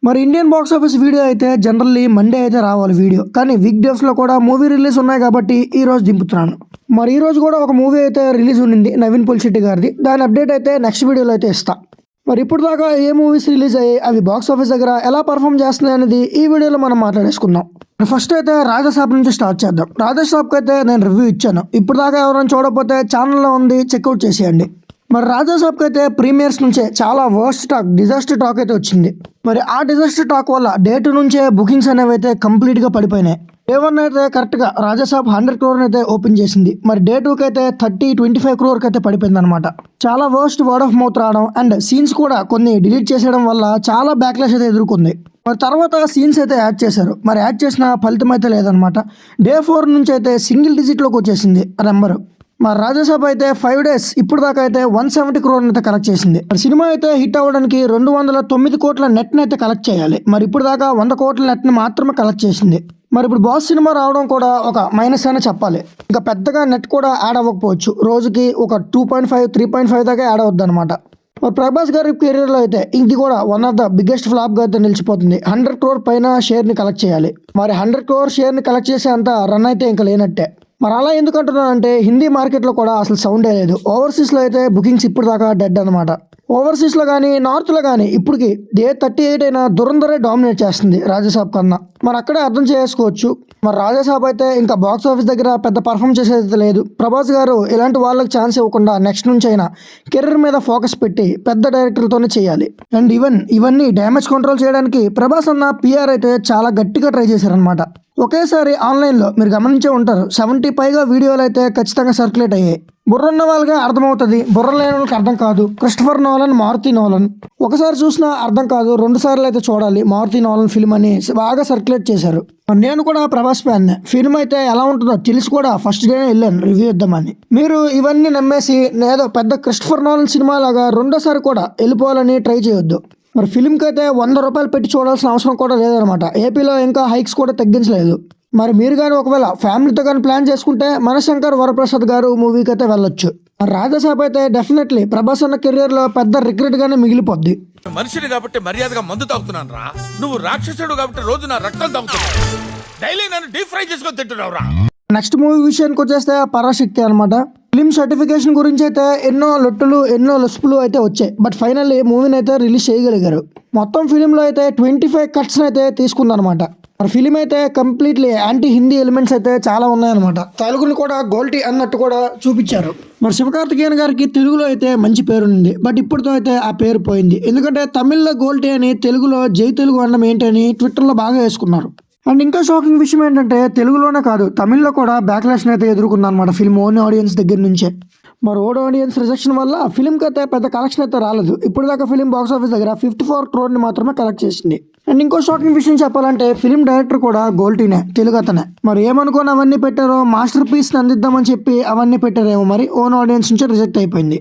మరి Indian box office video అయితే generally Monday అయితే రావాలి వీడియో, కానీ వీక్ డేస్లో కూడా మూవీ రిలీజ్ ఉన్నాయి కాబట్టి ఈ రోజు దింపుతున్నాను. మరి ఈ రోజు కూడా ఒక మూవీ అయితే రిలీజ్ ఉండింది నవీన్ పులిశెట్టి గారిది. దాని అప్డేట్ అయితే నెక్స్ట్ వీడియోలో అయితే ఇస్తా. మరి ఇప్పుడు దాకా ఏ మూవీస్ రిలీజ్ అయ్యి అవి బాక్స్ ఆఫీస్ దగ్గర ఎలా పర్ఫామ్ చేస్తున్నాయి అనేది ఈ వీడియోలో మనం మాట్లాడేసుకుందాం. ఫస్ట్ అయితే రాజాసాబ్ నుంచి స్టార్ట్ చేద్దాం. రాజాసాబ్కి అయితే నేను రివ్యూ ఇచ్చాను. ఇప్పుడు దాకా ఎవరైనా చూడకపోతే ఛానల్లో ఉంది, చెక్అవుట్ చేసేయండి. మరి రాజాసాబ్కి అయితే ప్రీమియర్స్ నుంచే చాలా వర్స్ట్ టాక్, డిజాస్టర్ టాక్ అయితే వచ్చింది. మరి ఆ డిజాస్టర్ టాక్ వల్ల డే 2 నుంచే బుకింగ్స్ అనేవి అయితే కంప్లీట్గా పడిపోయినాయి. డే 1 అయితే కరెక్ట్గా రాజాసాబ్ 100 crore అయితే ఓపెన్ చేసింది. మరి డే 2కి అయితే 25 crore అయితే పడిపోయింది అనమాట. చాలా వర్స్ట్ వర్డ్ ఆఫ్ మౌత్ రావడం అండ్ సీన్స్ కూడా కొన్ని డిలీట్ చేసేయడం వల్ల చాలా బ్యాక్లాష్ అయితే ఎదుర్కొంది. మరి తర్వాత సీన్స్ అయితే యాడ్ చేశారు. మరి యాడ్ చేసిన ఫలితం అయితే లేదనమాట. డే 4 నుంచి అయితే సింగిల్ డిజిట్లోకి వచ్చేసింది ఆ నెంబరు. మరి రాజాసాబ్ అయితే 5 days ఇప్పుడు దాకా అయితే 170 crore అయితే కలెక్ట్ చేసింది. మరి సినిమా అయితే హిట్ అవ్వడానికి 209 కోట్ల నెట్ని అయితే కలెక్ట్ చేయాలి. మరి ఇప్పుడు దాకా 100 కోట్ల నెట్ని మాత్రమే కలెక్ట్ చేసింది. మరి ఇప్పుడు బాస్ సినిమా రావడం కూడా ఒక మైనస్ అనే చెప్పాలి. ఇంకా పెద్దగా నెట్ కూడా యాడ్ అవ్వకపోవచ్చు. రోజుకి ఒక 2.5, 3.5 దాకా యాడ్ అవుద్ది అనమాట. మరి ప్రభాస్ గారి కెరీర్లో అయితే ఇది కూడా వన్ ఆఫ్ ద బిగ్గెస్ట్ ఫ్లాప్గా అయితే నిలిచిపోతుంది. 100 crore పైన షేర్ని కలెక్ట్ చేయాలి. మరి 100 crore షేర్ని కలెక్ట్ చేసే అంత రన్ అయితే ఇంకా లేనట్టే. మరి అలా ఎందుకంటున్నానంటే హిందీ మార్కెట్లో కూడా అసలు సౌండే లేదు. ఓవర్సీస్లో అయితే బుకింగ్స్ ఇప్పుడు దాకా డెడ్ అనమాట. ఓవర్సీస్లో కానీ నార్త్లో కానీ ఇప్పటికి డే 38 అయినా దురంధరే డామినేట్ చేస్తుంది రాజాసాబ్ కన్నా. మరి అక్కడే అర్థం చేసుకోవచ్చు. మరి రాజాసాబ్ అయితే ఇంకా బాక్స్ ఆఫీస్ దగ్గర పెద్ద పర్ఫామ్ చేసేది లేదు. ప్రభాస్ గారు ఇలాంటి వాళ్ళకి ఛాన్స్ ఇవ్వకుండా నెక్స్ట్ నుంచి అయినా కెరీర్ మీద ఫోకస్ పెట్టి పెద్ద డైరెక్టర్లతోనే చేయాలి. అండ్ ఇవన్నీ డ్యామేజ్ కంట్రోల్ చేయడానికి ప్రభాస్ అన్న పిఆర్ అయితే చాలా గట్టిగా ట్రై చేశారనమాట. ఒకేసారి ఆన్లైన్లో మీరు గమనించే ఉంటారు 70 పైగా వీడియోలు అయితే ఖచ్చితంగా సర్క్యులేట్ అయ్యాయి. బుర్రన్న వాళ్ళగా అర్థమవుతుంది, బుర్ర లేని వాళ్ళకి అర్థం కాదు. క్రిస్టఫర్ నోలన్, మారుతి నోలన్ ఒకసారి చూసినా అర్థం కాదు, 2 సార్లు అయితే చూడాలి మారుతి నోలన్ ఫిల్మ్ అని బాగా సర్క్యులేట్ చేశారు. నేను కూడా ప్రభాస్ ఫ్యాన్. ఫిల్మ్ అయితే ఎలా ఉంటుందో తెలిసి కూడా ఫస్ట్ డేనే వెళ్ళాను రివ్యూ ఇద్దామని. మీరు ఇవన్నీ నమ్మేసి ఏదో పెద్ద క్రిస్టఫర్ నోలన్ సినిమా లాగా రెండోసారి కూడా వెళ్ళిపోవాలని ట్రై చేయొద్దు. మరి ఫిల్మ్కి అయితే 100 రూపాయలు పెట్టి చూడాల్సిన అవసరం కూడా లేదనమాట. ఏపీలో ఇంకా హైక్స్ కూడా తగ్గించలేదు. మరి మీరు కానీ ఒకవేళ ఫ్యామిలీతో కానీ ప్లాన్ చేసుకుంటే మనశంకర్ వరప్రసాద్ గారు మూవీకి అయితే వెళ్ళొచ్చు. రాజాసాబ్ అయితే డెఫినెట్లీ ప్రభాస్ అన్న కెరియర్లో పెద్ద రిగ్రెట్ గానే మిగిలిపోద్ది. మనిషిని కాబట్టి మర్యాదగా మందు తాగుతున్నాను రా. నువ్వు రాక్షసుడు కాబట్టి రోజు నా రక్తం తాగుతున్నావు. డైలీ నన్ను డీప్ ఫ్రై చేసుకొని తింటున్నావు రా. నెక్స్ట్ మూవీ విషయానికి వచ్చేస్తే పరాశక్తి అనమాట. ఫిలిం సర్టిఫికేషన్ గురించి అయితే ఎన్నో లొట్టులు ఎన్నో లొసుపులు అయితే వచ్చాయి. బట్ ఫైనల్లీ మూవీని అయితే రిలీజ్ చేయగలిగారు. మొత్తం ఫిలింలో అయితే 25 cuts అయితే తీసుకుందనమాట. మరి ఫిలిం అయితే కంప్లీట్లీ యాంటీ హిందీ ఎలిమెంట్స్ అయితే చాలా ఉన్నాయన్నమాట. తెలుగుని కూడా గోల్టీ అన్నట్టు కూడా చూపించారు. మరి శివకార్తికేయన్ గారికి తెలుగులో అయితే మంచి పేరు ఉంది. బట్ ఇప్పుడుతో అయితే ఆ పేరు పోయింది. ఎందుకంటే తమిళ్లో గోల్టీ అని, తెలుగులో జై తెలుగు అనడం ఏంటి అని ట్విట్టర్లో బాగా వేసుకున్నారు. అండ్ ఇంకా షాకింగ్ విషయం ఏంటంటే తెలుగులోనే కాదు తమిళ్లో కూడా బ్యాక్లాష్ అయితే ఎదుర్కొందన్నమాట ఫిల్మ్ ఓన్ ఆడియన్స్ దగ్గర నుంచే. మరి ఓన్ ఆడియన్స్ రిజెక్షన్ వల్ల ఫిల్మ్కి అయితే పెద్ద కలెక్షన్ అయితే రాలేదు. ఇప్పుడు దాకా ఫిల్మ్ బాక్స్ ఆఫీస్ దగ్గర 54 crore మాత్రమే కలెక్ట్ చేసింది. అండ్ ఇంకో షాకింగ్ విషయం చెప్పాలంటే ఫిల్మ్ డైరెక్టర్ కూడా గోల్టీనే, తెలుగు అతనే. మరి ఏమనుకోని అవన్నీ పెట్టారో, మాస్టర్ పీస్ని అందిద్దామని చెప్పి అవన్నీ పెట్టారేమో మరి ఓన్ ఆడియన్స్ నుంచి రిజెక్ట్ అయిపోయింది.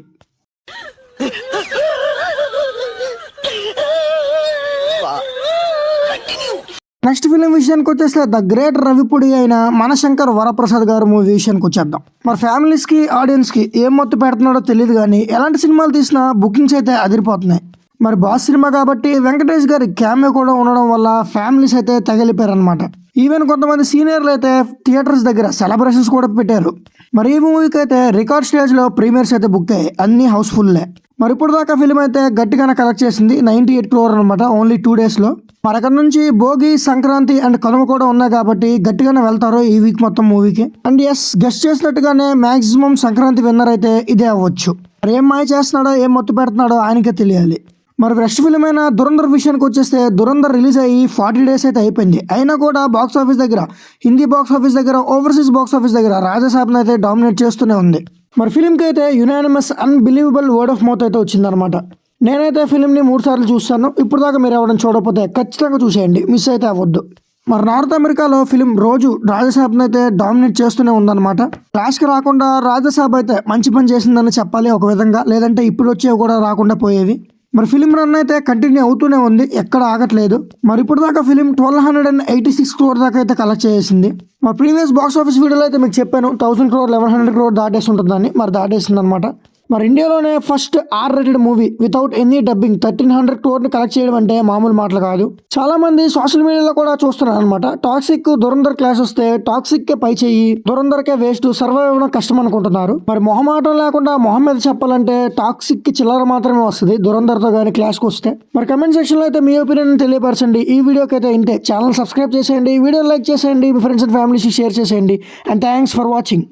నెక్స్ట్ ఫిలిం విషయానికి వచ్చేస్తే ద గ్రేట్ రవిపుడి అయిన మనశంకర్ వరప్రసాద్ గారు మూవీ విషయానికి వచ్చేద్దాం. మరి ఫ్యామిలీస్కి ఆడియన్స్కి ఏం మొత్తం పెడుతున్నాడో తెలియదు, కానీ ఎలాంటి సినిమాలు తీసినా బుకింగ్స్ అయితే అదిరిపోతున్నాయి. మరి బాస్ సినిమా కాబట్టి వెంకటేష్ గారి క్యామియో కూడా ఉండడం వల్ల ఫ్యామిలీస్ అయితే తగిలిపోయారు అనమాట. ఈవెన్ కొంతమంది సీనియర్లు అయితే థియేటర్స్ దగ్గర సెలబ్రేషన్స్ కూడా పెట్టారు. మరి ఈ మూవీకి అయితే రికార్డ్ స్టేజ్లో ప్రీమియర్స్ అయితే బుక్ అయ్యాయి, అన్నీ హౌస్ఫుల్లే. మరి ఇప్పుడు దాకా ఫిలిం అయితే గట్టిగానే కలెక్ట్ చేసింది 98 crore అనమాట ఓన్లీ 2 daysలో. మరి అక్కడ నుంచి భోగి, సంక్రాంతి అండ్ కనుమ కూడా ఉన్నాయి కాబట్టి గట్టిగానే వెళ్తారు ఈ వీక్ మొత్తం మూవీకి. అండ్ ఎస్, గెస్ట్ చేసినట్టుగానే మాక్సిమం సంక్రాంతి విన్నర్ అయితే ఇదే అవ్వచ్చు. మరి ఏం మాయ చేస్తున్నాడో ఏం మొత్తం పెడుతున్నాడో ఆయనకే తెలియాలి. మరి నెక్స్ట్ ఫిలిం అయిన దురంధర్ విషయానికి వచ్చేస్తే దురంధర్ రిలీజ్ అయ్యి 40 days అయితే అయిపోయింది. అయినా కూడా బాక్స్ ఆఫీస్ దగ్గర, హిందీ బాక్స్ ఆఫీస్ దగ్గర, ఓవర్సీస్ బాక్స్ ఆఫీస్ దగ్గర రాజాసాబ్ని అయితే డామినేట్ చేస్తూనే ఉంది. మరి ఫిలింకి అయితే unanimous unbelievable word of mouth అయితే వచ్చిందనమాట. నేనైతే ఫిలింని 3 సార్లు చూస్తాను. ఇప్పుడు దాకా మీరు ఎవరైనా చూడకపోతే ఖచ్చితంగా చూసేయండి, మిస్ అయితే అవ్వద్దు. మరి నార్త్ అమెరికాలో ఫిలిం రోజు రాజాసాబ్ని అయితే డామినేట్ చేస్తూనే ఉందన్నమాట. క్లాష్కి రాకుండా రాజాసాబ్ అయితే మంచి పని చేసిందని చెప్పాలి ఒక విధంగా, లేదంటే ఇప్పుడు వచ్చేవి కూడా రాకుండా పోయేవి. మరి ఫిలిం రన్ అయితే కంటిన్యూ అవుతూనే ఉంది, ఎక్కడ ఆగట్లేదు. మరి ఇప్పుడు దాకా ఫిలిం 1286 crore దాకా అయితే కలెక్ట్ చేసింది. మా ప్రీవియస్ బాక్స్ ఆఫీస్ వీడియోలో అయితే మీకు చెప్పాను 1000 crore 1100 crore దాటేసి ఉంటుందని. మరి దాటేసింది అనమాట. మరి ఇండియాలోనే first R-rated movie without any dubbing 1300 crore collect చేయడం అంటే మామూలు మాటలు కాదు. చాలా మంది సోషల్ మీడియాలో కూడా చూస్తున్నారు అనమాట. టాక్సిక్ దురంధర్ క్లాస్ వస్తే టాక్సిక్ కే పై చెయ్యి, దురంధర్కే వేస్ట్, సర్వైవ్ అవ్వడం కష్టం అనుకుంటున్నారు. మరి మొహమాటం లేకుండా మొహం మీద చెప్పాలంటే టాక్సిక్ కి చిల్లర మాత్రమే వస్తుంది దురంధర్ తో కానీ క్లాస్ కి వస్తే. మరి కమెంట్ సెక్షన్ లో అయితే మీ ఒపీనియన్ తెలియపరచండి. ఈ వీడియోకి అయితే ఇంతే. ఛానల్ సబ్స్క్రైబ్ చేసేయండి, వీడియో లైక్ చేసేయండి, మీ ఫ్రెండ్స్ అండ్ ఫ్యామిలీస్ షేర్ చేసేయండి. And thanks for watching.